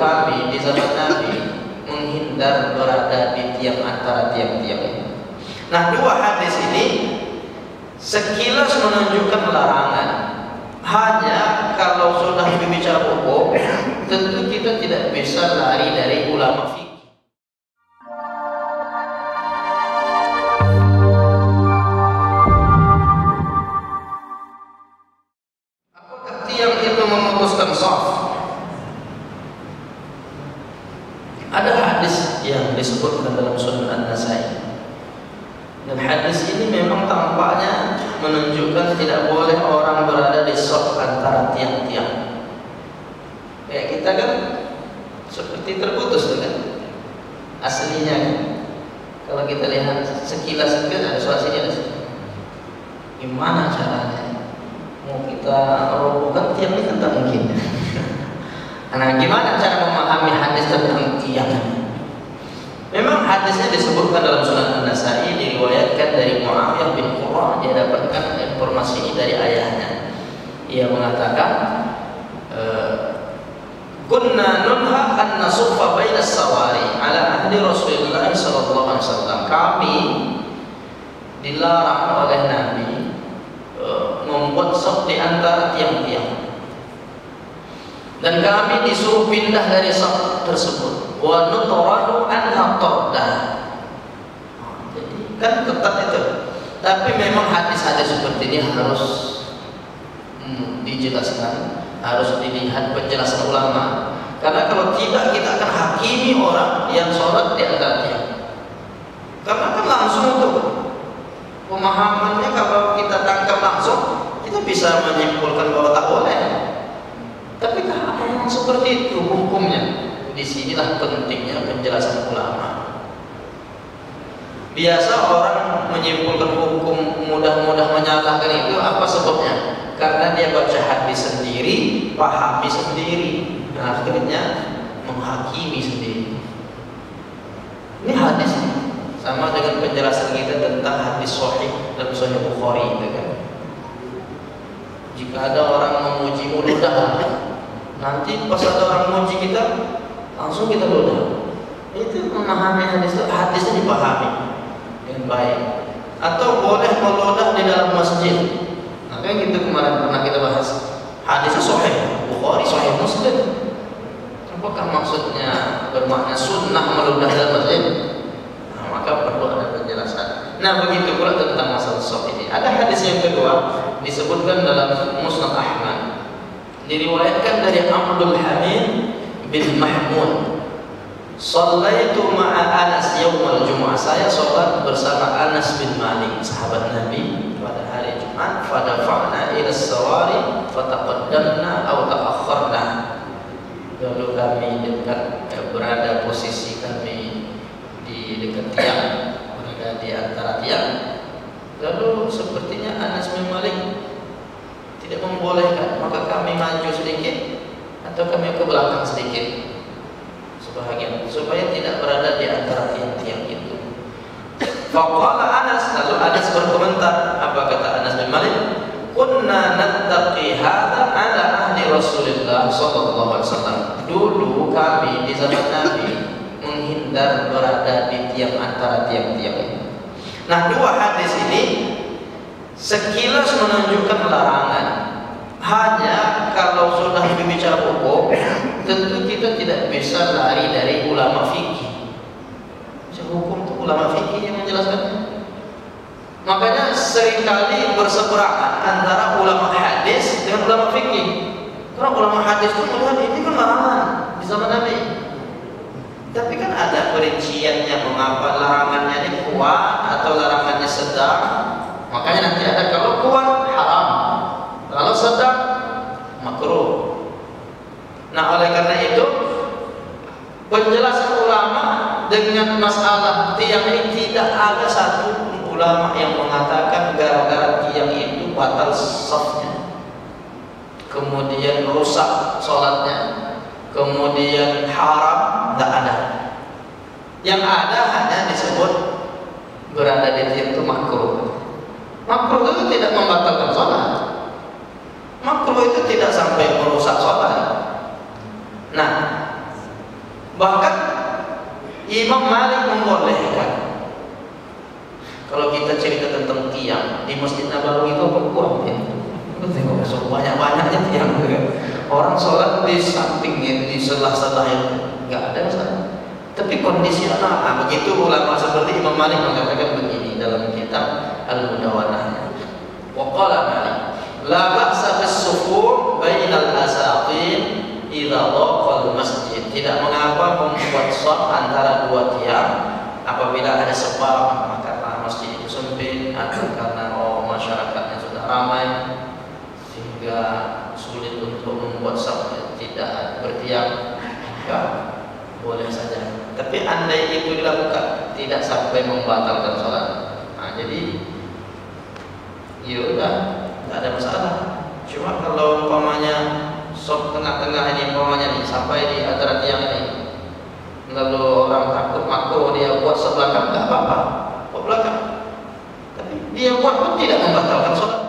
kami di zaman Nabi menghindar berada di tiang antara tiang-tiang. Nah, dua hadis ini sekilas menunjukkan larangan. Hanya kalau sudah berbicara hukum, tentu kita tidak bisa lari dari ulama fikih. Apakah tiang itu memutuskan shaf? Ada hadis yang disebutkan dalam Sunan An-Nasai. Dan hadis ini memang tampaknya menunjukkan tidak boleh orang berada di shaf antara tiang-tiang. Kayak kita kan seperti terputus kan aslinya kan. Kalau kita lihat sekilas kan ada soal sini ada sini. Gimana caranya? Mau kita robohkan tiang ini kan tak mungkin. Nah, gimana cara memahami hadis tentang tiang? Memang hadisnya disebutkan dalam Sunan An-Nasai, diriwayatkan dari Muawiyah bin Qurrah. Dia dapatkan informasi ini dari ayahnya. Ia mengatakan, kunna nunha an nasuffa baina as-sawari ala ahdi Rasulullah sallallahu alaihi wasallam. Kami dilarang oleh Nabi membuat shaf di antara tiang-tiang. Dan kami disuruh pindah dari shaf tersebut. Wa nutradu anha tardah. Jadi kan ketat itu. Tapi memang hadis-hadis seperti ini harus dijelaskan, harus dilihat penjelasan ulama. Karena kalau tidak kita akan hakimi orang yang sholat di antara tiang. Karena kan langsung tuh pemahamannya kalau kita tangkap langsung kita bisa menyimpulkan bahwa tak boleh. Tapi kalau memang seperti itu hukumnya, disinilah pentingnya penjelasan ulama. Biasa orang menyimpulkan hukum mudah-mudah menyalahkan itu apa sebabnya? Karena dia baca hadis sendiri, pahami sendiri, dan akhirnya menghakimi sendiri. Ini hadis sama dengan penjelasan kita tentang hadis sahih dalam Sahih Bukhari itu kan. Jika ada orang memuji mudah, nanti pas ada orang memuji kita langsung kita ludah. Itu memahami hadis itu, hadisnya dipahami dengan baik. Atau boleh meludah di dalam masjid. Nah, kayak gitu kemarin pernah kita bahas. Hadisnya sahih Bukhari, sahih Muslim. Apakah maksudnya bermakna sunnah meludah dalam masjid? Nah, maka perlu ada penjelasan. Nah, begitu pula tentang masalah shaf ini. Ada hadis yang kedua disebutkan dalam Musnad Ahmad. Diriwayatkan dari Abdul Hamid bin Mahmud, "Shallaitu ma'a Anas yaumal Jumu'ah." Saya sholat bersama Anas bin Malik, sahabat Nabi, pada hari Jumat. Fadafa'na ila as-sawari fataqaddamna aw ta'akhkharna. Lalu kami dekat, berada posisi kami di dekat tiang, berada di antara tiang. Lalu sepertinya Anas bin Malik tidak membolehkan, maka kami maju sedikit atau kami ke belakang sedikit sebahagian supaya tidak berada di antara tiang-tiang itu. Faqala Anas, lalu Anas berkomentar, apa kata Anas bin Malik? Kunna nattaqi hadza ala ahdi Rasulillah sallallahu alaihi wasallam. Dulu kami di zaman Nabi menghindar berada di tiang antara tiang-tiang itu. Nah, dua hadis ini sekilas menunjukkan larangan. Hanya kalau sudah berbicara hukum, tentu kita tidak bisa lari dari ulama fikih. Hukum itu ulama fikih yang menjelaskannya. Makanya seringkali berseberangan antara ulama hadis dengan ulama fikih. Karena ulama hadis itu melihat ini kan larangan di zaman Nabi. Tapi kan ada perinciannya mengapa larangannya ini kuat atau larangannya sedang. Makanya nanti ada kalau kuat haram, kalau sedang makruh. Nah, oleh karena itu penjelasan ulama dengan masalah tiang ini tidak ada satu ulama yang mengatakan gara-gara tiang itu batal shafnya, kemudian rusak sholatnya, kemudian haram, tidak ada. Yang ada hanya disebut berada di tiang itu makruh. Makruh itu tidak membatalkan sholat. Makruh itu tidak sampai merusak sholat. Nah, Bahkan Imam Malik membolehkan. Kalau kita cerita tentang tiang di Masjid Nabawi itu apa kuat ya? Tengok banyak-banyaknya tiang. Orang sholat di sampingnya, di sebelah-sebelah itu nggak ada masalah. Tapi kondisional, begitu ulama seperti Imam Malik mengatakan begini dalam kitab Al-Mudawanah. Waqala Malik, la ba'sa bis-sufur bainal asaqin idza dhaqal masjid. Tidak mengapa membuat shaf antara dua tiang apabila ada sebab, karena masjid itu sempit atau karena masyarakatnya sudah ramai sehingga sulit untuk membuat shaf tidak bertiang, ya boleh saja. Tapi andai itu dilakukan tidak sampai membatalkan sholat, jadi ya udah, tidak ada masalah. Cuma kalau umpamanya shaf tengah-tengah ini umpamanya nih sampai di antara tiang ini, lalu orang takut makruh dia buat sebelah kan nggak apa-apa, buat belakang. Tapi dia buat pun tidak membatalkan sholat.